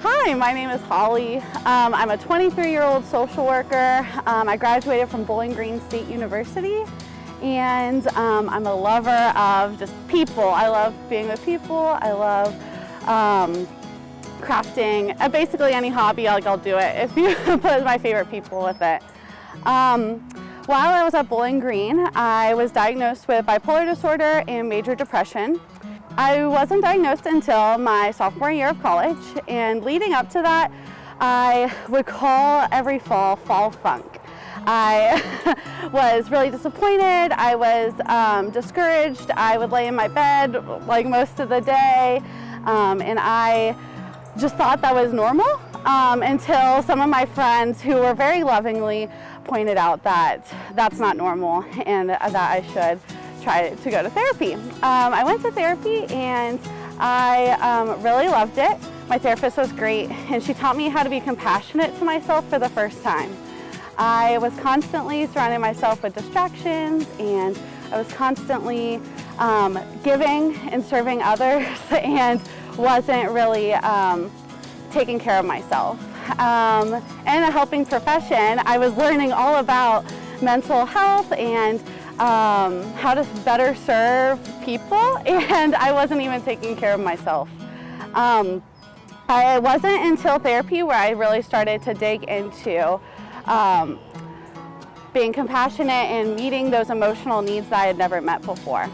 Hi, my name is Holly. I'm a 23-year-old social worker. I graduated from Bowling Green State University, and I'm a lover of just people. I love being with people. I love crafting. Basically any hobby, I'll do it if you put my favorite people with it. While I was at Bowling Green, I was diagnosed with bipolar disorder and major depression. I wasn't diagnosed until my sophomore year of college, and leading up to that, I would call every fall funk. I was really disappointed, I was discouraged, I would lay in my bed like most of the day, and I just thought that was normal until some of my friends who were very lovingly pointed out that that's not normal and that I should try to go to therapy. I went to therapy and I really loved it. My therapist was great, and she taught me how to be compassionate to myself for the first time. I was constantly surrounding myself with distractions, and I was constantly giving and serving others and wasn't really taking care of myself. In a helping profession, I was learning all about mental health and how to better serve people, and I wasn't even taking care of myself. It wasn't until therapy where I really started to dig into being compassionate and meeting those emotional needs that I had never met before.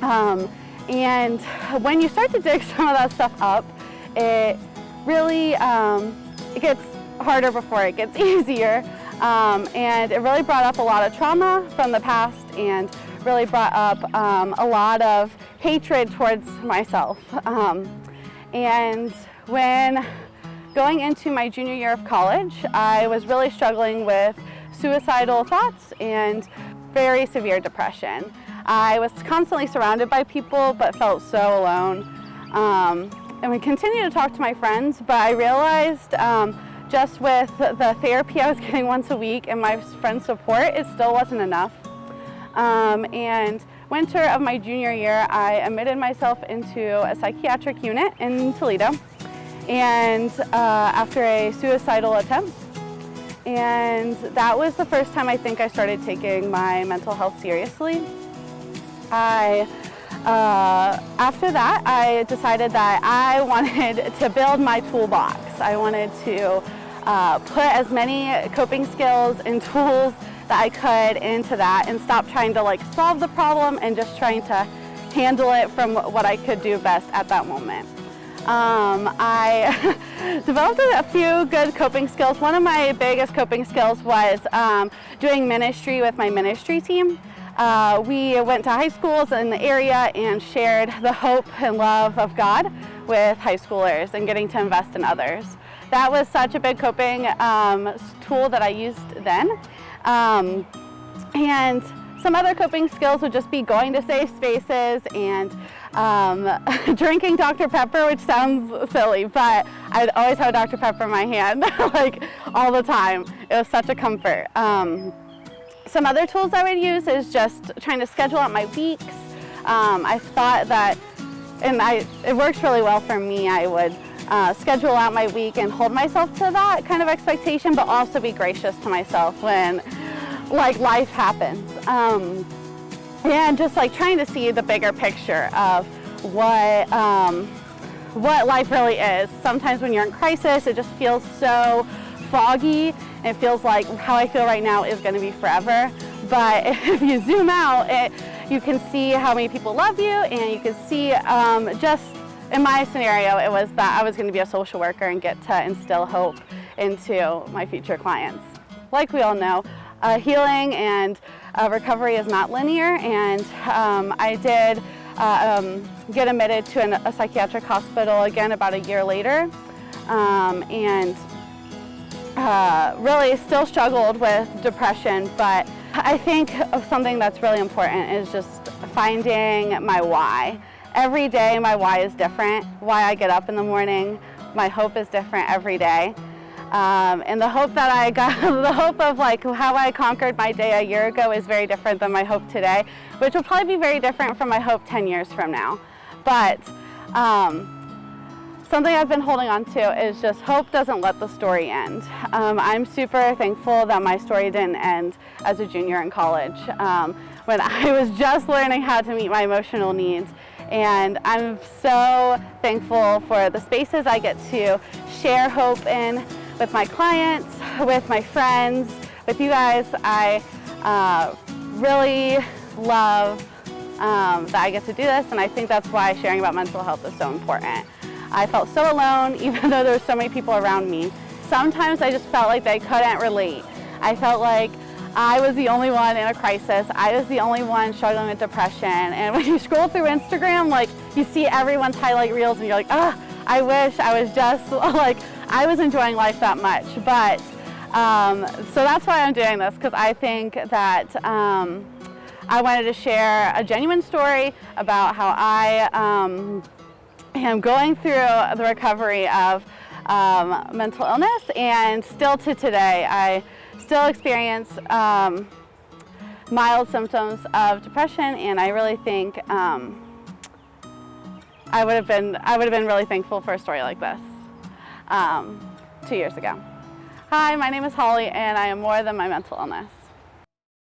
And when you start to dig some of that stuff up, it really it gets harder before it gets easier. And it really brought up a lot of trauma from the past, and really brought up a lot of hatred towards myself. And when going into my junior year of college, I was really struggling with suicidal thoughts and very severe depression. I was constantly surrounded by people, but felt so alone. And we continued to talk to my friends, but I realized just with the therapy I was getting once a week and my friends' support, it still wasn't enough. And winter of my junior year, I admitted myself into a psychiatric unit in Toledo, and after a suicidal attempt. And that was the first time I think I started taking my mental health seriously. After that, I decided that I wanted to build my toolbox. I wanted to put as many coping skills and tools that I could into that, and stop trying to solve the problem and just trying to handle it from what I could do best at that moment. I developed a few good coping skills. One of my biggest coping skills was doing ministry with my ministry team. We went to high schools in the area and shared the hope and love of God with high schoolers and getting to invest in others. That was such a big coping tool that I used then. And some other coping skills would just be going to safe spaces and drinking Dr. Pepper, which sounds silly, but I'd always have Dr. Pepper in my hand, all the time. It was such a comfort. Some other tools I would use is just trying to schedule out my weeks. I thought that, and it works really well for me, I would schedule out my week and hold myself to that kind of expectation, but also be gracious to myself when life happens. And just trying to see the bigger picture of what life really is. Sometimes when you're in crisis, it just feels so foggy. It feels like how I feel right now is going to be forever. But if you zoom out, you can see how many people love you, and you can see just in my scenario, it was that I was going to be a social worker and get to instill hope into my future clients. Like we all know, healing and recovery is not linear, and I did get admitted to a psychiatric hospital again about a year later, and really still struggled with depression. But I think something that's really important is just finding my why. Every day my why is different. Why I get up in the morning, my hope is different every day. And the hope that I got, the hope of how I conquered my day a year ago is very different than my hope today, which will probably be very different from my hope 10 years from now. But something I've been holding on to is just hope doesn't let the story end. I'm super thankful that my story didn't end as a junior in college, when I was just learning how to meet my emotional needs. And I'm so thankful for the spaces I get to share hope in with my clients, with my friends, with you guys. I really love that I get to do this, and I think that's why sharing about mental health is so important. I felt so alone, even though there were so many people around me. Sometimes I just felt like they couldn't relate. I felt like I was the only one in a crisis. I was the only one struggling with depression. And when you scroll through Instagram, like, you see everyone's highlight reels and you're like, ah, I wish I was just like, I was enjoying life that much. But, so that's why I'm doing this, because I think that I wanted to share a genuine story about how I am going through the recovery of mental illness, and still to today, I still experience mild symptoms of depression, and I really think I would have been really thankful for a story like this 2 years ago. Hi, my name is Holly, and I am more than my mental illness.